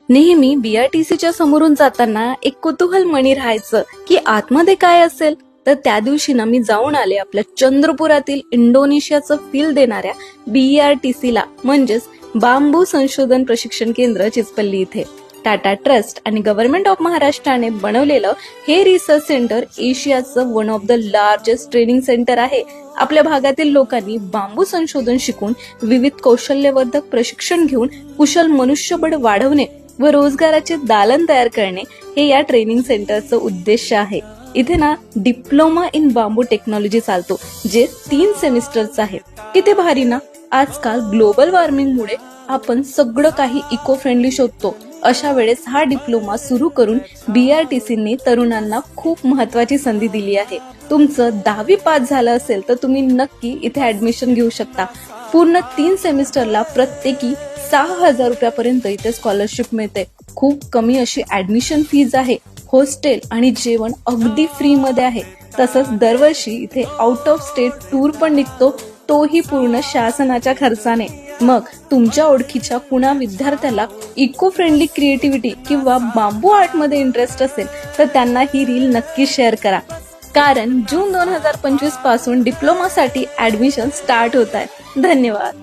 नेहमी बीआरटीसीच्या समोरून जाताना एक कुतूहल मनी राहायचं की आतमध्ये काय असेल. तर त्या दिवशी ना मी जाऊन आले आपल्या चंद्रपुरातील इंडोनेशियाचं फील देणाऱ्या बीआरटीसीला, म्हणजेच बांबू संशोधन प्रशिक्षण केंद्र चिचपल्ली इथे. टाटा ट्रस्ट आणि गव्हर्नमेंट ऑफ महाराष्ट्राने बनवलेलं हे रिसर्च सेंटर एशियाचं one of the largest training centre आहे. आपल्या भागातील लोकांनी बांबू संशोधन शिकून विविध कौशल्यवर्धक प्रशिक्षण घेऊन कुशल मनुष्यबळ वाढवणे व रोजगाराचे दालन तयार करणे हे या ट्रेनिंग सेंटरचं उद्देश आहे. इथे ना डिप्लोमा इन बांबू टेक्नॉलॉजी चालतो, जे 3 सेमिस्टरचं आहे. किती भारी ना. आजकाल ग्लोबल वॉर्मिंगमुळे आपण सगळं काही इको फ्रेंडली शोधतो. अशा वेळेस हा डिप्लोमा सुरू करून बीआरटीसीने तरुणांना खूप महत्वाची संधी दिली आहे. तुमचं 10वी पास झालं असेल तर तुम्ही नक्की इथे ऍडमिशन घेऊ शकता. पूर्ण 3 सेमिस्टरला प्रत्येकी 6,000 रुपयापर्यंत इथे स्कॉलरशिप मिळते. खूप कमी अशी ऍडमिशन फीज आहे. हॉस्टेल आणि जेवण अगदी फ्री मध्ये आहे. तसंच दरवर्षी इथे आउट ऑफ स्टेट टूर पण निघतो, तोही पूर्ण शासनाच्या खर्चाने. मग तुमच्या ओळखीच्या कुणा विद्यार्थ्याला इको फ्रेंडली क्रिएटिव्हिटी किंवा बांबू आर्ट मध्ये इंटरेस्ट असेल तर त्यांना ही रील नक्की शेअर करा, कारण जून 2025 पासून डिप्लोमासाठी ऍडमिशन स्टार्ट होत आहे. धन्यवाद.